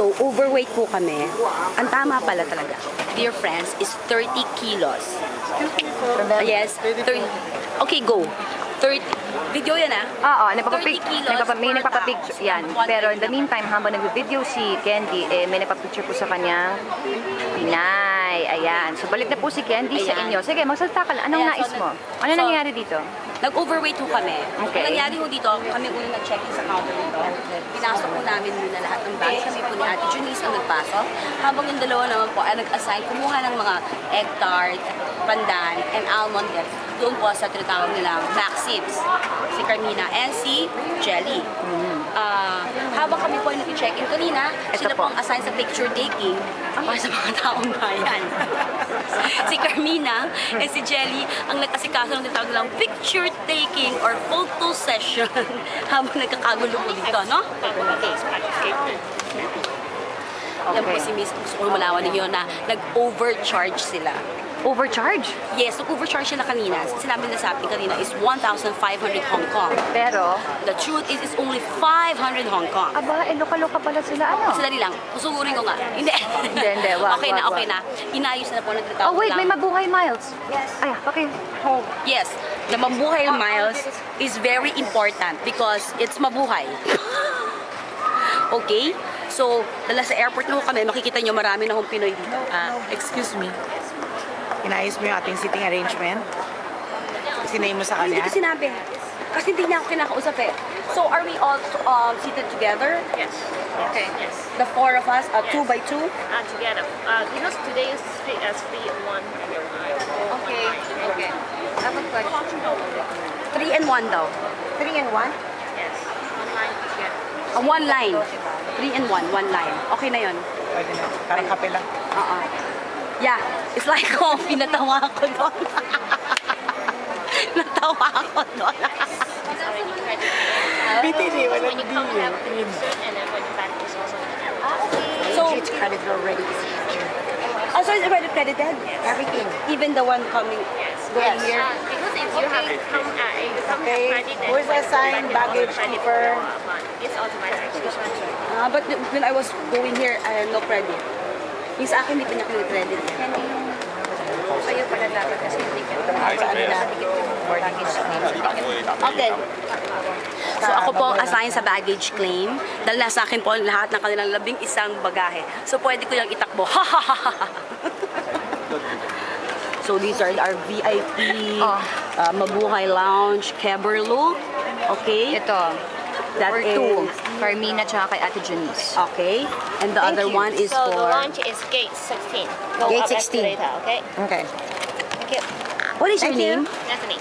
So, overweight po kami. Ang tama pala talaga, dear friends, is 30 kilos. Yes, 30. Okay, go. 30. Video yan ah. Oo, 30 kilos may per nagpapapicture tao. yan. Pero in the meantime, habang nag-video si Candy, may nagpapicture po sa kanyang Pinay. Ayan. So, balik na po si Candy sa inyo. Sige, magsalita ka lang. Anong Ayan, nais so, mo? Ano nangyayari dito? Nag-overweight po kami. Okay. Ang nangyari po dito, kami unang nag-check-in sa counter nito. Pinasok po namin muna lahat ng bags. Kami po ni Ate Junice ang nagpasok. Habang yung dalawa naman po ay nag-assign, kumuha ng mga egg tart, pandan, and almond nuts. Doon po sa tinatawag nilang Maxims. Si Carmina and si Jelly. Habang kami po ay nag-check-in kanina, sila po ang assign sa picture taking para sa mga taong bayan. Si Carmina and si Jelly ang nag-asikaso ng tinatawag nilang picture taking or photo session habang nagkakagulo po dito, no? Yan po si Miss, gusto ko malawan ninyo na nag-overcharge sila. Overcharge? Yes, nag-overcharge sila kanina. Sinabi nila sa atin kanina is 1,500 Hong Kong. Pero, The truth is, it's only 500 Hong Kong. aba, loka-loka pala sila. Ano? Sadali lang, usugurin ko nga. Hindi. Hindi. Wag, Okay na, wag, okay wag. na. Inayos na po ng tinatawag Oh, wait, lang. may mabuhay miles. Yes. Ay, okay. Hold. Yes, the mabuhay miles is very important because it's mabuhay. Okay? So, dala sa airport na ho kami, makikita nyo marami na hong Pinoy dito. Excuse me. Inayos mo yung ating sitting arrangement? Sinay mo sa Hindi kanya? ko sinabi. Kasi hindi niya ako kinakausap eh. So, are we all seated together? Yes. Okay. Yes. The four of us, 2 by 2? Together. Because today is free as free in one. Okay. Okay. Dapat question. 3 and 1 daw. 3 and 1? Yes. Online together. One line. 3 and 1, one line. Okay na yun. Pwede na. Parang kape lang. Yeah, it's like coffee. Natawa ako doon. Natawa ako doon. It's already credit. Bitini, wala When you come have the insert and then when you back is also So, It's credit already. so it's already credited? Everything. Even the one coming going here? because if you have come if you come Okay. have credit then Who's assigned baggage keeper? it's automatic. But when I was going here, no credit. Yung sa akin, hindi pa niya credit. Sa'yo pala dapat kasi hindi ka Okay. So ako po ang assign sa baggage claim. Dahil nasa akin po lahat ng kanilang 11 bagahe. So pwede ko yung itakbo. So these are our VIP, Mabuhay Lounge, Keberlu. Okay? Ito. That For is, 2. Carmina tsaka kay Ate Junice. okay. And the other one is So the for, launch is gate 16. Go Gate up 16. escalator, okay? Okay. Thank you. what is your Thank you. name? Stephanie.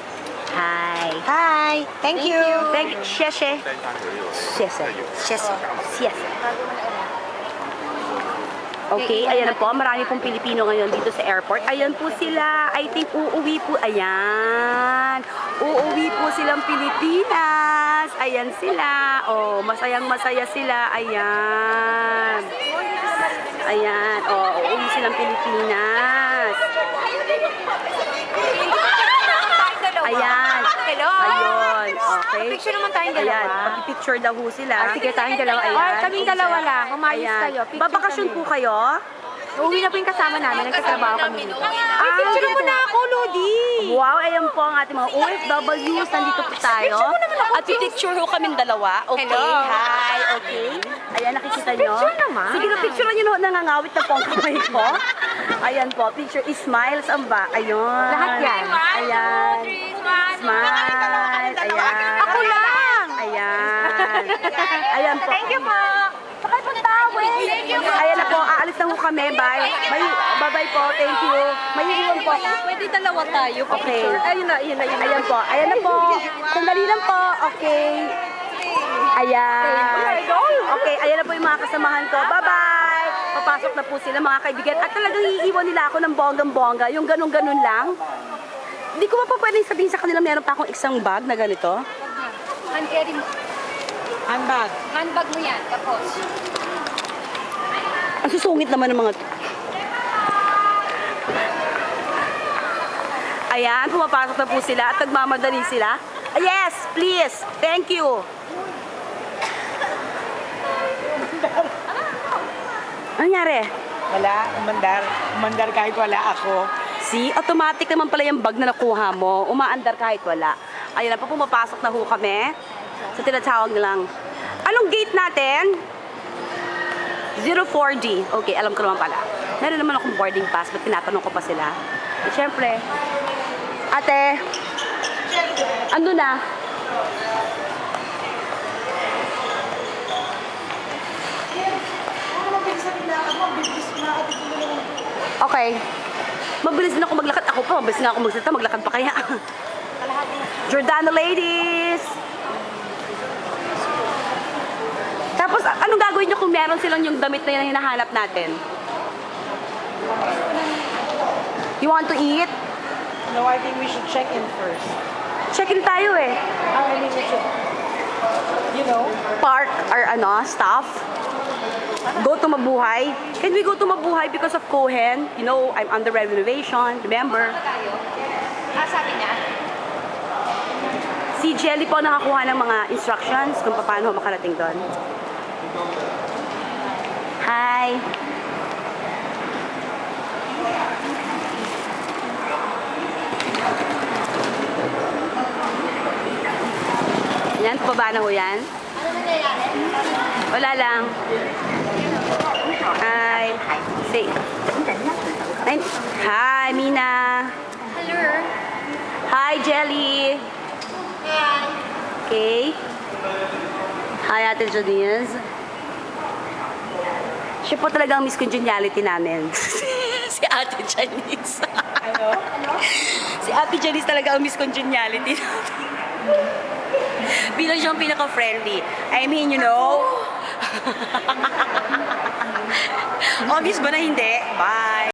Hi. Hi. Thank you. Thank you. Sheshe. Sheshe. Sheshe. Sheshe. Okay, ayan na po. Marami pong Pilipino ngayon dito sa airport. Ayan po sila. I think uuwi po. Ayan. Uuwi po silang Pilipinas. Ayan sila. Oh, masayang masaya sila. Ayan. Ayan. Oh, uuwi silang Pilipinas. Ayan. Hello. Ayun. Okay. Picture naman tayong Ayan. dalawa. Pag-picture daw ho sila. Sige, tayong dalawa. Ayan. Ay, Kaming dalawa lang. Umayos Ayan. kayo. Picture Babakasyon kami. po kayo? Uuwi na po yung kasama namin. Nagkatrabaho kami dito. Picture mo na ako, Lodi. Wow, ayan po ang ating mga OFWs. Nandito po tayo. At picture ho kami dalawa. Okay, Hello. hi. Okay. Ayan, nakikita nyo. Picture naman. Sige, picture nyo no, nangangawit na po ang kamay ko. Ayan po, picture is smiles ang ba. Ayun. Lahat yan. Ayan. Smile. Ayan. Ako lang. Ayan. Ayan po. Thank you po. Sakay po tawid. Ayan na po, aalis na po kami. Bye. Bye-bye po. Thank you. May iwan po. Pwede dalawa tayo. Okay. Ayun na. Ayan po. Ayan na po. Sandali lang po. Okay. Ayan. Okay, ayan na po yung mga kasamahan ko. Bye-bye. Papasok na po sila mga kaibigan. At talagang iiwan nila ako ng bonggang-bongga. Yung ganun-ganun lang. Hindi ko pa pwedeng sabihin sa kanila meron pa akong isang bag na ganito. Hand-carry mo. Handbag. Handbag mo yan. Tapos. Ang susungit naman ng mga... Ayan, pumapasok na po sila at nagmamadali sila. Yes, please. Thank you. Ano nangyari? Wala, umandar. Umandar kahit wala ako. See, automatic naman pala yung bag na nakuha mo. Umaandar kahit wala. Ayun na po, pumapasok na ho kami. Sa tinatawag nilang, anong gate natin? 04D. Okay, alam ko naman pala. Meron naman akong boarding pass, ba't tinatanong ko pa sila? Eh, syempre, ate, ando na. Okay. Mabilis na ako maglakad. Ako pa, mabilis na ako magsalita. Maglakad pa kaya. Jordana ladies! Tapos, anong gagawin nyo kung meron silang yung damit na yan na hinahanap natin? You want to eat? No, I think we should check in first. Check-in tayo eh. I mean, we should, you know, Park our staff. Go to Mabuhay. Can we go to Mabuhay because of Cohen? You know, I'm under renovation. Remember? Sabi niya. Si Jelly po nakakuha ng mga instructions kung paano makarating doon. Hi! Yan, pababa na ho yan. Ano nangyayari? Wala lang. Hi! Say. Hi, Mina! Hello. Hi, Jelly! Hi. Okay. Hi, Ate Janice. Siya po talaga ang Miss Congeniality namin. Si Ate Janice. ano? Si Ate Janice talaga ang Miss Congeniality namin. Bilang siyang pinaka-friendly. I mean, you know. Obvious ba na hindi? Bye!